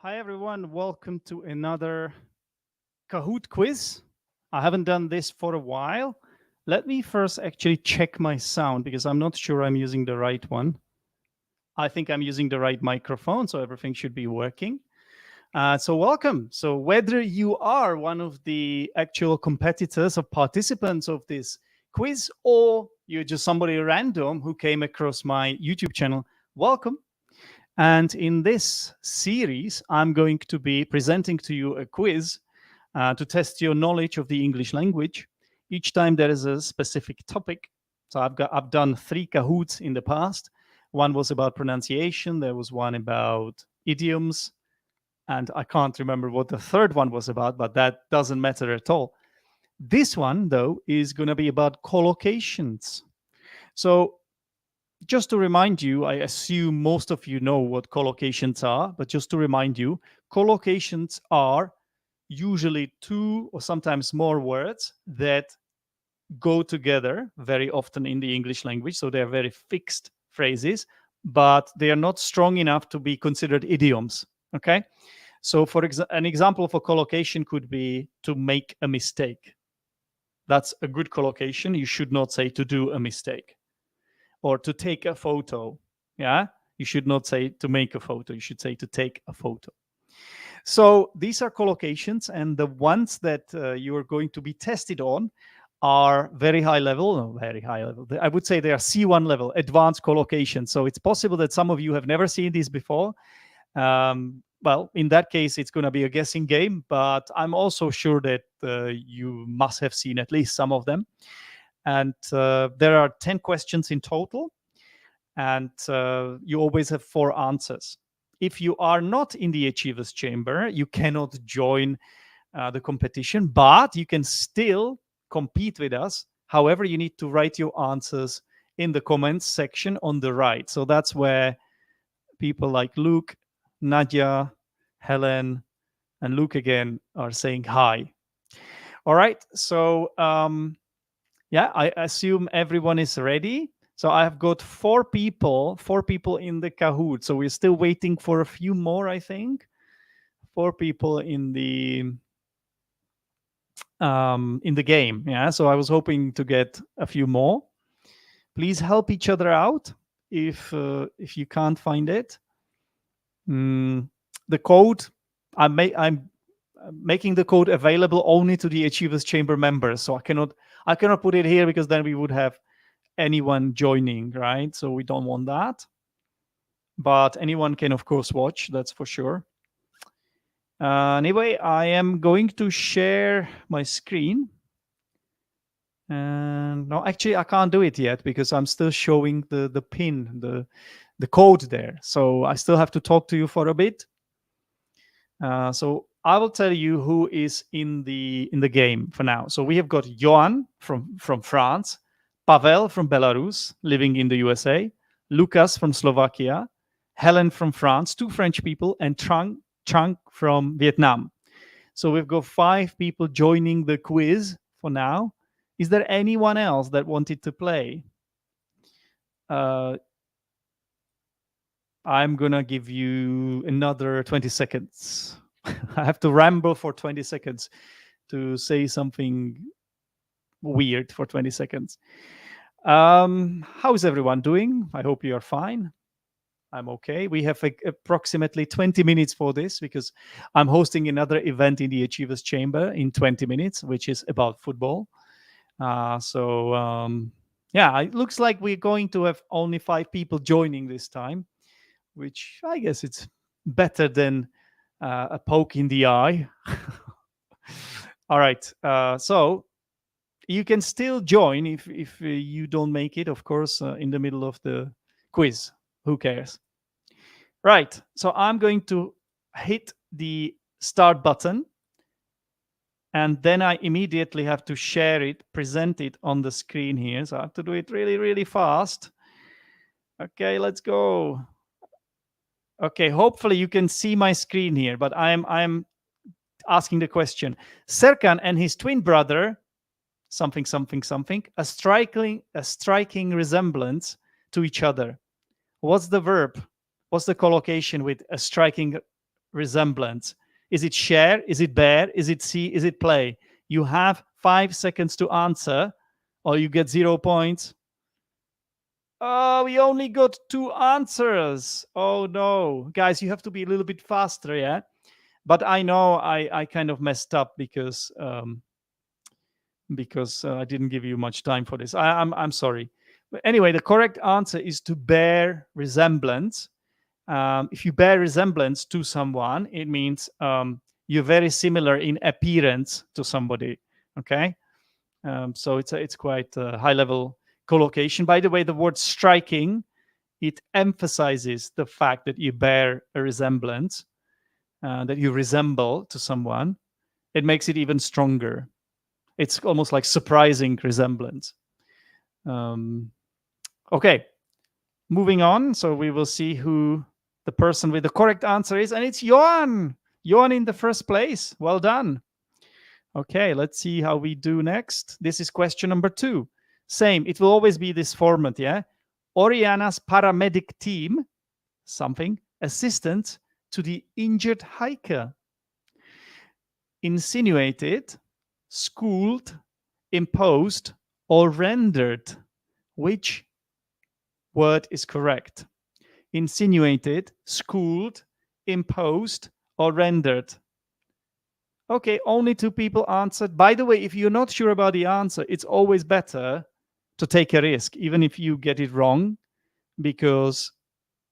Hi, everyone. Welcome to another Kahoot quiz. I haven't done this for a while. Let me first actually check my sound because I'm not sure I'm using the right one. I think I'm using the right microphone, so everything should be working. So, welcome. So, whether you are one of the actual competitors or participants of this quiz, or you're just somebody random who came across my YouTube channel, welcome. And in this series, I'm going to be presenting to you a quiz to test your knowledge of the English language. Each time there is a specific topic. So I've done 3 Kahoots in the past. One was about pronunciation. There was one about idioms, and I can't remember what the third one was about, but that doesn't matter at all. This one, though, is going to be about collocations. So just to remind you, I assume most of you know what collocations are, but just to remind you, collocations are usually 2 or sometimes more words that go together very often in the English language. So they're very fixed phrases, but they are not strong enough to be considered idioms. Okay. So, an example of a collocation could be to make a mistake. That's a good collocation. You should not say to do a mistake or to take a photo. Yeah. You should not say to make a photo. You should say to take a photo. So these are collocations, and the ones that you are going to be tested on are very high level. No, very high level. I would say they are C1 level, advanced collocations. So it's possible that some of you have never seen these before. Well, in that case, it's going to be a guessing game, but I'm also sure that you must have seen at least some of them. And there are 10 questions in total, and you always have 4 answers. If you are not in the Achievers Chamber, you cannot join the competition, but you can still compete with us. However, you need to write your answers in the comments section on the right. So that's where people like Luke, Nadia, Helen, and Luke again are saying hi. All right. So, yeah, I assume everyone is ready. So I've got four people in the Kahoot. So we're still waiting for a few more, I think. 4 people in the game. Yeah. So I was hoping to get a few more. Please help each other out if you can't find it. The code I'm making the code available only to the Achievers Chamber members. So I cannot put it here because then we would have anyone joining, right? So we don't want that. But anyone can, of course, watch, that's for sure. Anyway, I am going to share my screen. And no, actually, I can't do it yet because I'm still showing the pin, the code there. So I still have to talk to you for a bit. So I will tell you who is in the game for now. So we have got Johan from France, Pavel from Belarus, living in the USA, Lucas from Slovakia, Helen from France, 2 French people, and Trang from Vietnam. So we've got 5 people joining the quiz for now. Is there anyone else that wanted to play? I'm gonna give you another 20 seconds. I have to ramble for 20 seconds to say something weird for 20 seconds. How is everyone doing? I hope you are fine. I'm okay. We have approximately 20 minutes for this because I'm hosting another event in the Achievers Chamber in 20 minutes, which is about football. Yeah, it looks like we're going to have only 5 people joining this time, which I guess it's better than a poke in the eye. All right. So you can still join if you don't make it, of course, in the middle of the quiz. Who cares? Right. So I'm going to hit the start button. And then I immediately have to share it, present it on the screen here. So I have to do it really, really fast. Okay, let's go. Okay, hopefully you can see my screen here, but I'm asking the question. Serkan and his twin brother, something, something, something, a striking resemblance to each other. What's the verb? What's the collocation with a striking resemblance. Is it share? Is it bear? Is it see? Is it play? You have 5 seconds to answer, or you get 0 points. Oh, we only got 2 answers. Oh no. Guys, you have to be a little bit faster, yeah? But I know I kind of messed up because I didn't give you much time for this. I'm sorry. But anyway, the correct answer is to bear resemblance. If you bear resemblance to someone, it means you're very similar in appearance to somebody. Okay, so it's quite a high level collocation. By the way, the word striking, it emphasizes the fact that you bear a resemblance, that you resemble to someone. It makes it even stronger. It's almost like surprising resemblance. Okay, moving on. So we will see who the person with the correct answer is, and it's Johan. Johan in the first place. Well done. Okay, let's see how we do next. This is question number 2. Same, it will always be this format, yeah? Oriana's paramedic team, something, assistant to the injured hiker. Insinuated, schooled, imposed, or rendered. Which word is correct? Insinuated, schooled, imposed, or rendered? Okay, only 2 people answered. By the way, if you're not sure about the answer, it's always better to take a risk, even if you get it wrong, because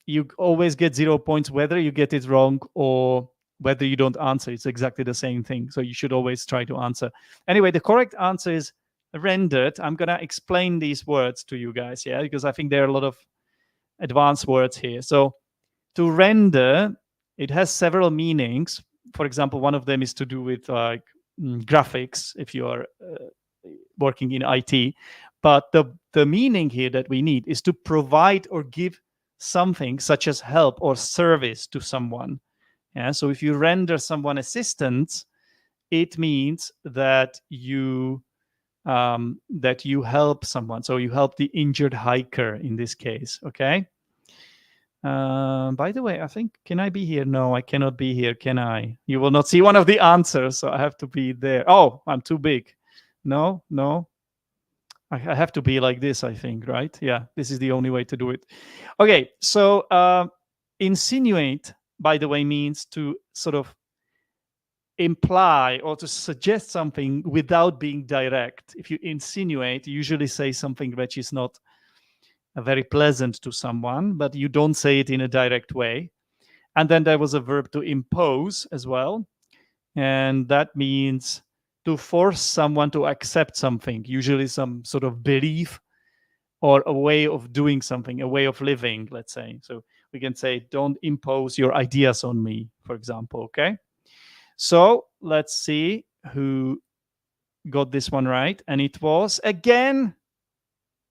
you always get 0 points whether you get it wrong or whether you don't answer. It's exactly the same thing. So you should always try to answer. Anyway, the correct answer is rendered. I'm going to explain these words to you guys, yeah, because I think there are a lot of advanced words here. So to render, it has several meanings. For example, one of them is to do with like graphics, if you are working in IT. But the meaning here that we need is to provide or give something such as help or service to someone. Yeah. So if you render someone assistance, it means that you help someone. So you help the injured hiker in this case. Okay. By the way, I think, can I be here? No, I cannot be here, can I? You will not see one of the answers, so I have to be there. Oh, I'm too big. No. I have to be like this, I think, right? Yeah, this is the only way to do it. Okay, so insinuate, by the way, means to sort of imply or to suggest something without being direct. If you insinuate, you usually say something which is not very pleasant to someone, but you don't say it in a direct way. And then there was a verb to impose as well. And that means to force someone to accept something, usually some sort of belief or a way of doing something, a way of living, let's say. So we can say, don't impose your ideas on me, for example, okay? So let's see who got this one right. And it was, again,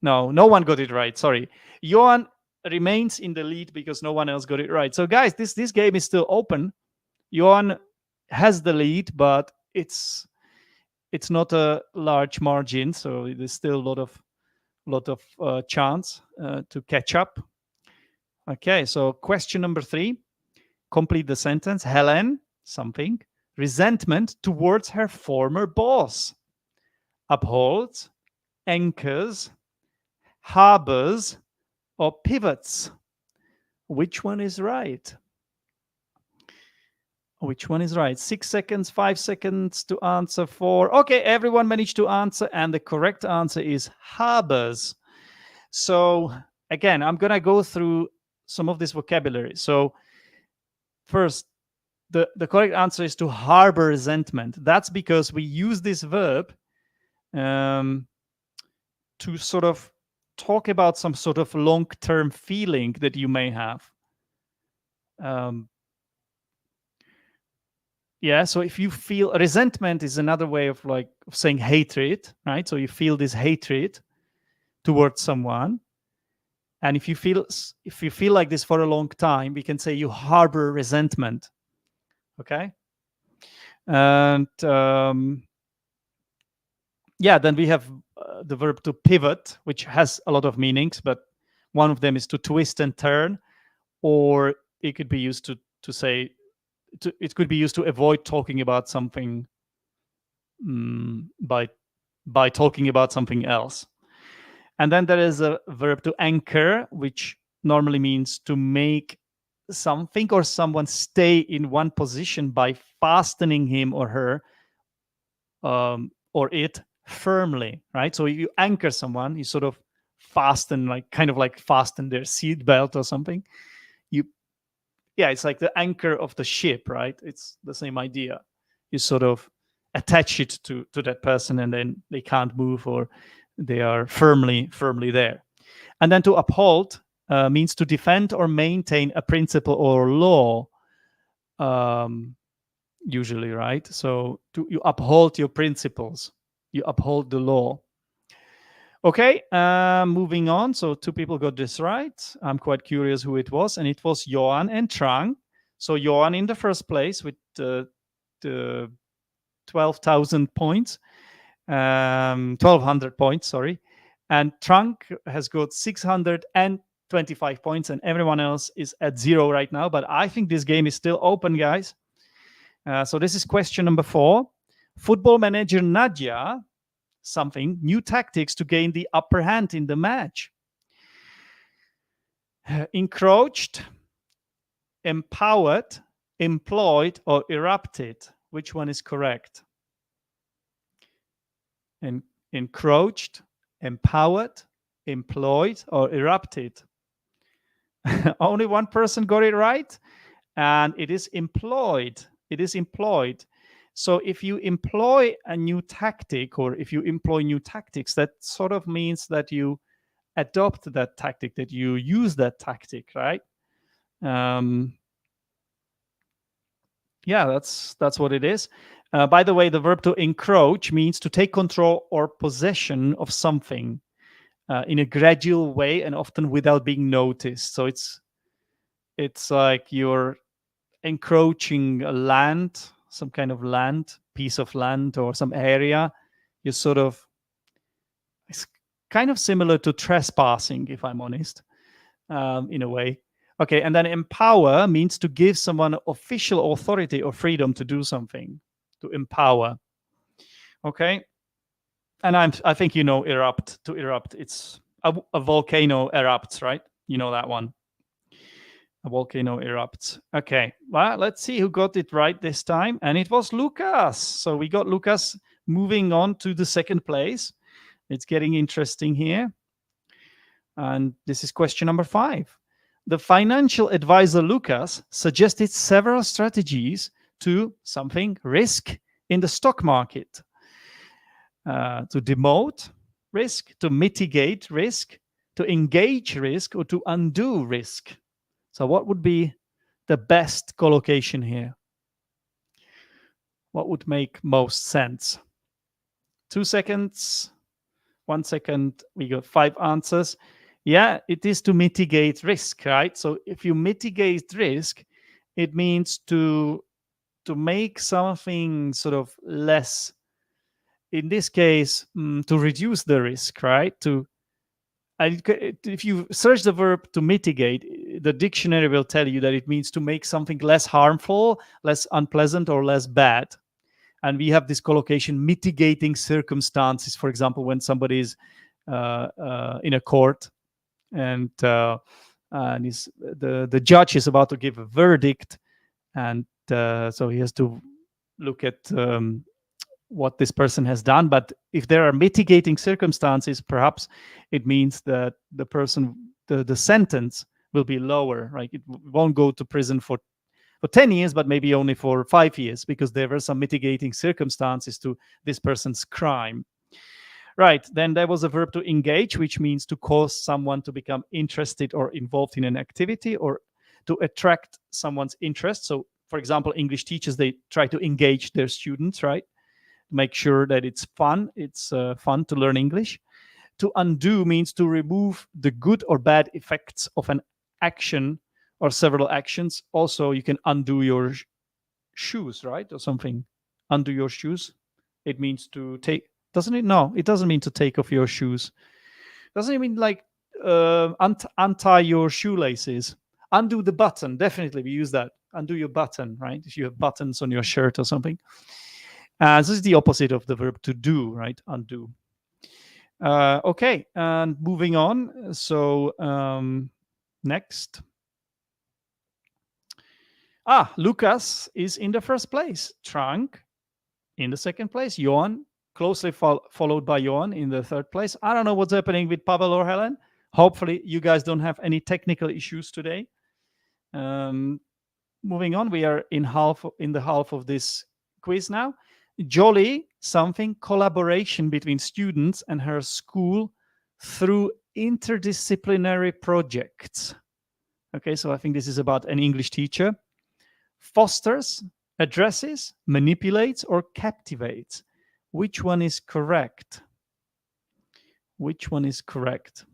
no one got it right, sorry. Johan remains in the lead because no one else got it right. So guys, this game is still open. Johan has the lead, but it's not a large margin, so there's still a lot of chance to catch up. Okay, so question number 3. Complete the sentence. Helen, something, resentment towards her former boss. Upholds, anchors, harbors, or pivots. Which one is right? Which one is right? 6 seconds, 5 seconds to answer. 4. Okay, everyone managed to answer, and the correct answer is harbors. So again, I'm going to go through some of this vocabulary. So first, the correct answer is to harbor resentment. That's because we use this verb to sort of talk about some sort of long-term feeling that you may have. Yeah, so if you feel resentment is another way of saying hatred, right? So you feel this hatred towards someone, and if you feel like this for a long time, we can say you harbor resentment. Okay, and yeah, then we have the verb to pivot, which has a lot of meanings, but one of them is to twist and turn, or it could be used to say it could be used to avoid talking about something by talking about something else. And then there is a verb to anchor, which normally means to make something or someone stay in one position by fastening him or her or it firmly, right? So if you anchor someone, you sort of fasten, like kind of like fasten their seat belt or something. It's like the anchor of the ship, right? It's the same idea. You sort of attach it to that person, and then they can't move, or they are firmly there. And then to uphold means to defend or maintain a principle or law, usually, right? So you uphold your principles, you uphold the law. Okay, moving on. So 2 people got this right. I'm quite curious who it was, and it was Johan and Trang. So Johan in the first place with the 12,000 points, 1,200 points, sorry. And Trang has got 625 points, and everyone else is at 0 right now. But I think this game is still open, guys. So this is question number 4. Football manager Nadia something new tactics to gain the upper hand in the match. Encroached, empowered, employed, or erupted. Which one is correct? Encroached, empowered, employed, or erupted? Only one person got it right, and it is employed. It is employed. So if you employ a new tactic, or if you employ new tactics, that sort of means that you adopt that tactic, that you use that tactic, right? That's what it is. By the way, the verb to encroach means to take control or possession of something in a gradual way and often without being noticed. So it's like you're encroaching a land, some kind of land, piece of land or some area. You sort of, it's kind of similar to trespassing, if I'm honest, in a way. Okay, and then empower means to give someone official authority or freedom to do something, to empower. Okay, and I think you know erupt, to erupt. It's a volcano erupts, right? You know that one. A volcano erupts. Okay, well, let's see who got it right this time. And it was Lucas. So we got Lucas moving on to the second place. It's getting interesting here. And this is question number 5. The financial advisor Lucas suggested several strategies to something risk in the stock market. To demote risk, to mitigate risk, to engage risk, or to undo risk. So what would be the best collocation here? What would make most sense? 2 seconds, 1 second, we got 5 answers. Yeah, it is to mitigate risk, right? So if you mitigate risk, it means to make something sort of less, in this case, to reduce the risk, right? If you search the verb to mitigate, the dictionary will tell you that it means to make something less harmful, less unpleasant, or less bad. And we have this collocation, mitigating circumstances. For example, when somebody is in a court and the judge is about to give a verdict, and so he has to look at what this person has done. But if there are mitigating circumstances, perhaps it means that the person, the sentence will be lower, right? It won't go to prison for 10 years, but maybe only for 5 years, because there were some mitigating circumstances to this person's crime. Right, then there was a verb to engage, which means to cause someone to become interested or involved in an activity, or to attract someone's interest. So, for example, English teachers, they try to engage their students, right? Make sure that it's fun. It's fun to learn English. To undo means to remove the good or bad effects of an action or several actions. Also, you can undo your shoes, right? Or something. Undo your shoes. It means to take, doesn't it? No, it doesn't mean to take off your shoes. Doesn't it mean like untie your shoelaces? Undo the button. Definitely, we use that. undo your button, right? If you have buttons on your shirt or something. This is the opposite of the verb to do, right? Undo. Okay, and moving on. So next. Lucas is in the first place. Trunk in the second place. Johan closely followed by Johan in the third place. I don't know what's happening with Pavel or Helen. Hopefully you guys don't have any technical issues today. Moving on, we are in the half of this quiz now. Jolly something collaboration between students and her school through interdisciplinary projects. Okay, so I think this is about an English teacher. Fosters, addresses, manipulates, or captivates. Which one is correct? Which one is correct?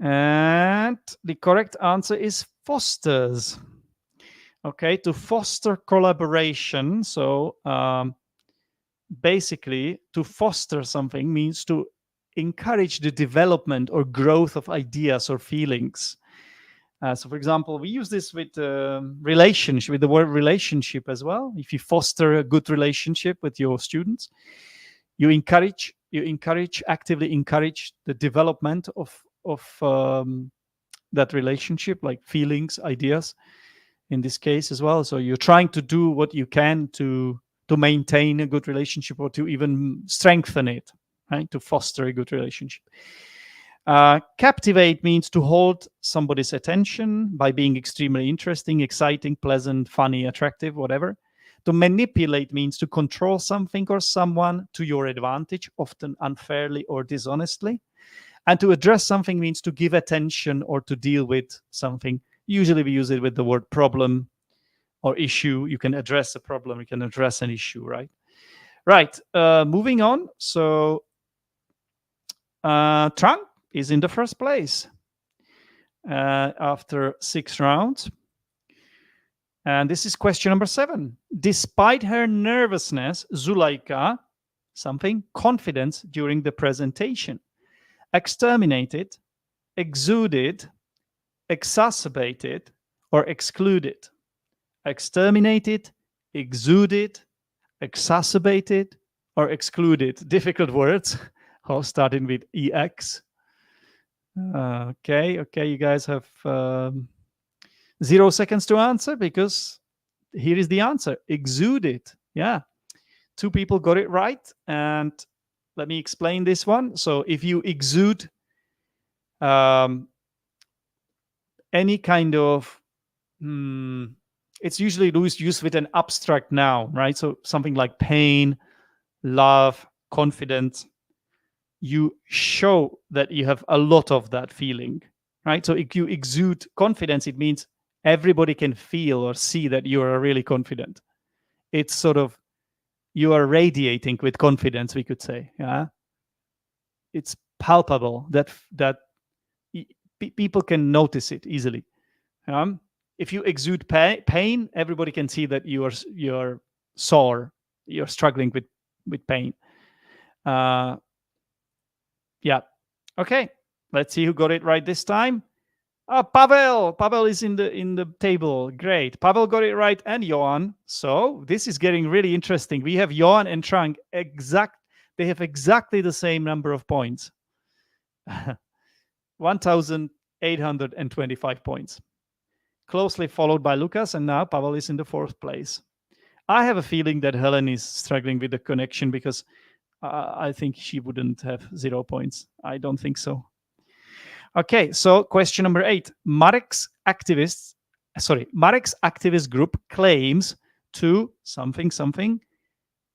And the correct answer is fosters. Okay, to foster collaboration. So basically, to foster something means to encourage the development or growth of ideas or feelings. So, for example, we use this with relationship, with the word relationship as well. If you foster a good relationship with your students, you actively encourage the development of that relationship, like feelings, ideas, in this case as well. So you're trying to do what you can to maintain a good relationship or to even strengthen it, right? To foster a good relationship. Captivate means to hold somebody's attention by being extremely interesting, exciting, pleasant, funny, attractive, whatever. To manipulate means to control something or someone to your advantage, often unfairly or dishonestly. And to address something means to give attention or to deal with something. Usually we use it with the word problem or issue. You can address a problem, you can address an issue, right? Right, moving on. So Trump is in the first place after 6 rounds. And this is question number 7. Despite her nervousness, Zuleika, something, confidence during the presentation. Exterminated, exuded, exacerbated, or excluded. Exterminated, exuded, exacerbated, or excluded. Difficult words, all starting with EX. Okay, you guys have 0 seconds to answer because here is the answer. Exuded. Yeah, 2 people got it right. And let me explain this one. So if you exude any kind of, it's usually used with an abstract noun, right? So something like pain, love, confidence. You show that you have a lot of that feeling, right? So if you exude confidence, it means everybody can feel or see that you are really confident. It's sort of, you are radiating with confidence, we could say. Yeah, it's palpable that people can notice it easily. If you exude pain, everybody can see that you're sore, you're struggling with pain. Yeah. Okay. Let's see who got it right this time. Pavel is in the table. Great. Pavel got it right, and Johan. So this is getting really interesting. We have Johan and Trang they have exactly the same number of points. 1,825 points. Closely followed by Lucas, and now Pavel is in the 4th place. I have a feeling that Helen is struggling with the connection because I think she wouldn't have 0 points. I don't think so. Okay, so question number 8. Marek's activist group claims to something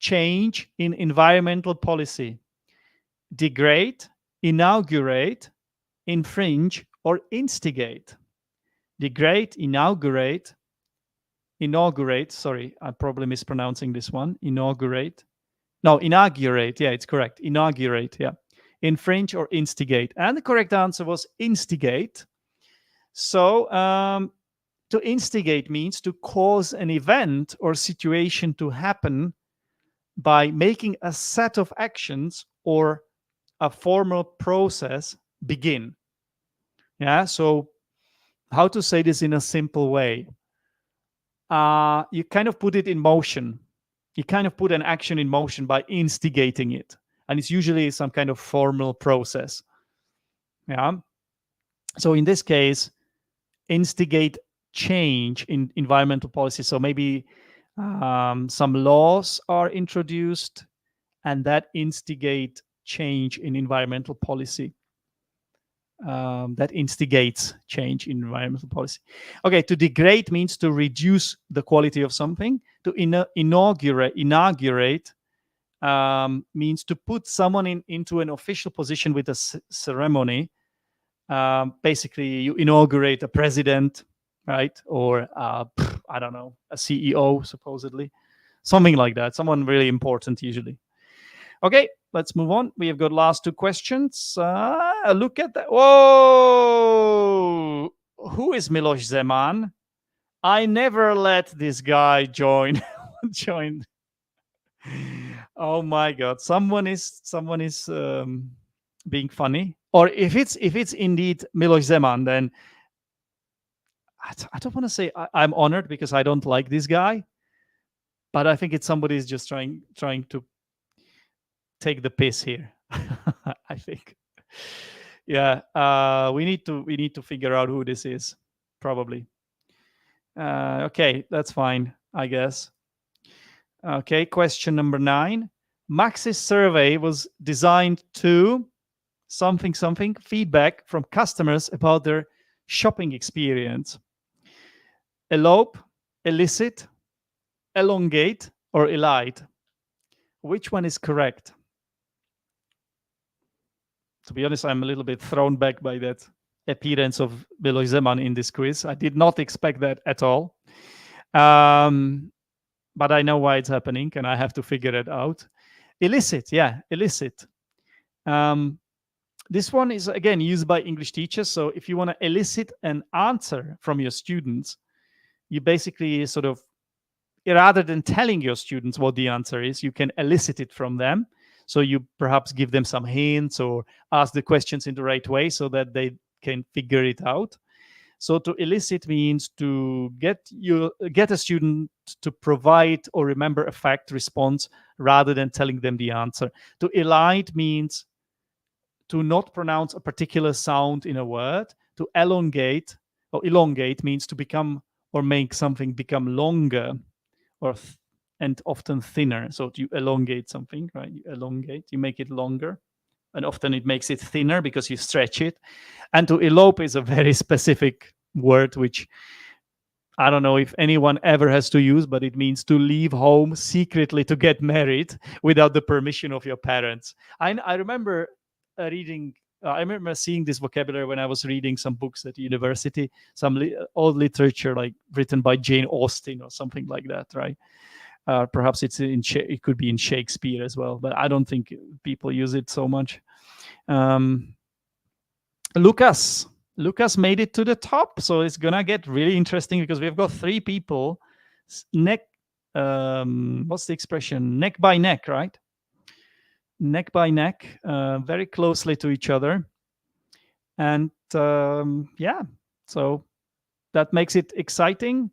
change in environmental policy. Degrade, inaugurate, infringe, or instigate. Degrade, inaugurate. Sorry, I'm probably mispronouncing this one. Inaugurate. Yeah, it's correct. Inaugurate, yeah. Infringe or instigate. And the correct answer was instigate. So to instigate means to cause an event or situation to happen by making a set of actions or a formal process begin. Yeah, so how to say this in a simple way? you kind of put it in motion. You kind of put an action in motion by instigating it. And it's usually some kind of formal process. Yeah. So in this case, instigate change in environmental policy. So maybe some laws are introduced and that instigate change in environmental policy. That instigates change in environmental policy. Okay, to degrade means to reduce the quality of something. To inaugurate means to put someone into an official position with a ceremony. Basically, you inaugurate a president, right? Or I don't know, a CEO, supposedly. Something like that. Someone really important, usually. Okay, let's move on. We have got last two questions. Look at that. Whoa! Who is Miloš Zeman? I never let this guy join. join. Oh my God! Someone is being funny. Or if it's indeed Miloš Zeman, then I don't want to say I'm honored because I don't like this guy, but I think it's somebody is just trying to take the piss here. I think. Yeah, we need to figure out who this is, probably. Okay, that's fine, I guess. Okay, question number 9. Max's survey was designed to something feedback from customers about their shopping experience. Elope, elicit, elongate, or elide. Which one is correct? To be honest, I'm a little bit thrown back by that appearance of Miloš Zeman in this quiz. I did not expect that at all. But I know why it's happening, and I have to figure it out. Elicit, yeah, elicit. This one is, again, used by English teachers. So if you want to elicit an answer from your students, you basically sort of, rather than telling your students what the answer is, you can elicit it from them. So you perhaps give them some hints or ask the questions in the right way so that they can figure it out. So to elicit means to get a student to provide or remember a fact response rather than telling them the answer. To elide means to not pronounce a particular sound in a word. To elongate means to become or make something become longer and often thinner. So you elongate something, right? You elongate, you make it longer. And often it makes it thinner because you stretch it. And to elope is a very specific word, which I don't know if anyone ever has to use, but it means to leave home secretly to get married without the permission of your parents. I remember I remember seeing this vocabulary when I was reading some books at university, some old literature like written by Jane Austen or something like that, right? Perhaps it could be in Shakespeare as well, but I don't think people use it so much. Lucas made it to the top, so it's gonna get really interesting because we've got 3 people what's the expression? Neck by neck, right? Neck by neck, very closely to each other. And yeah, so that makes it exciting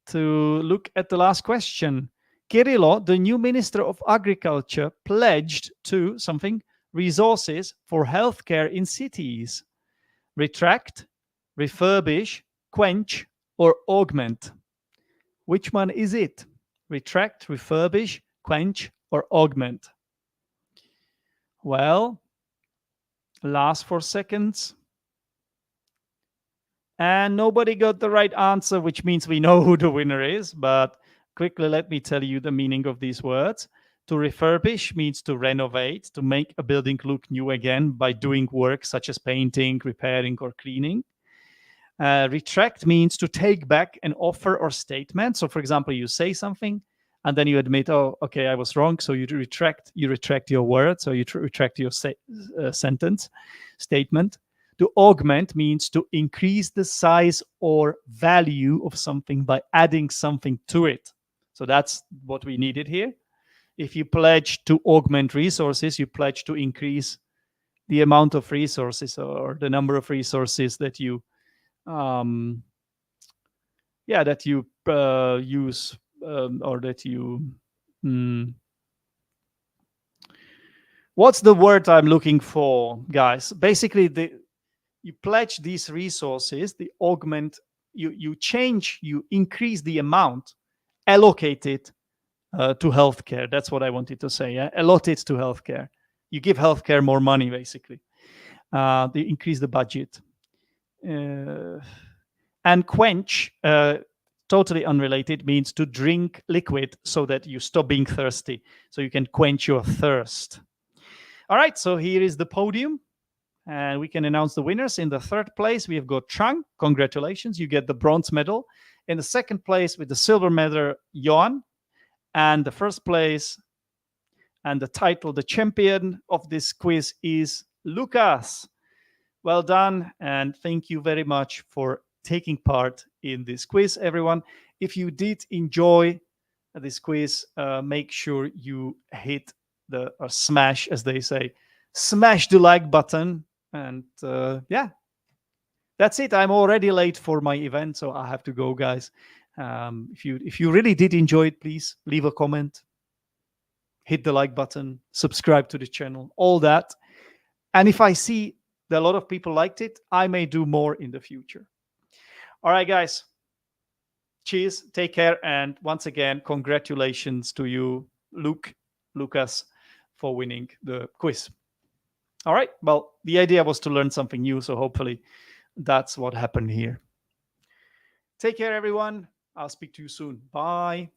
to look at the last question. Kirilo, the new Minister of Agriculture, pledged to something resources for healthcare in cities. Retract, refurbish, quench, or augment. Which one is it? Retract, refurbish, quench, or augment? Well, last 4 seconds. And nobody got the right answer, which means we know who the winner is. But quickly, let me tell you the meaning of these words. To refurbish means to renovate, to make a building look new again by doing work such as painting, repairing, or cleaning. Retract means to take back an offer or statement. So, for example, you say something and then you admit, oh, okay, I was wrong. So you retract your word. So you retract your sentence, statement. To augment means to increase the size or value of something by adding something to it. So that's what we needed here. If you pledge to augment resources, you pledge to increase the amount of resources or the number of resources that you use or that you mm, what's the word I'm looking for, guys? Basically, you pledge these resources, the augment, you increase the amount allocated to healthcare. That's what I wanted to say. Yeah? Allot it to healthcare. You give healthcare more money, basically. They increase the budget. And quench, totally unrelated, means to drink liquid so that you stop being thirsty, so you can quench your thirst. All right, so here is the podium, and we can announce the winners. In the third place, we have got Chang. Congratulations, you get the bronze medal. In the second place, with the silver medal, Johan. And the first place and the title, the champion of this quiz, is Lucas. Well done, and thank you very much for taking part in this quiz, everyone. If you did enjoy this quiz, make sure you hit the, or smash, as they say, smash the like button. And yeah, that's it. I'm already late for my event, so I have to go, guys. If you really did enjoy it, please leave a comment, hit the like button, subscribe to the channel, all that. And if I see that a lot of people liked it, I may do more in the future. All right, guys. Cheers. Take care. And once again, congratulations to you, Lucas, for winning the quiz. All right. Well, the idea was to learn something new, so hopefully that's what happened here. Take care, everyone. I'll speak to you soon. Bye.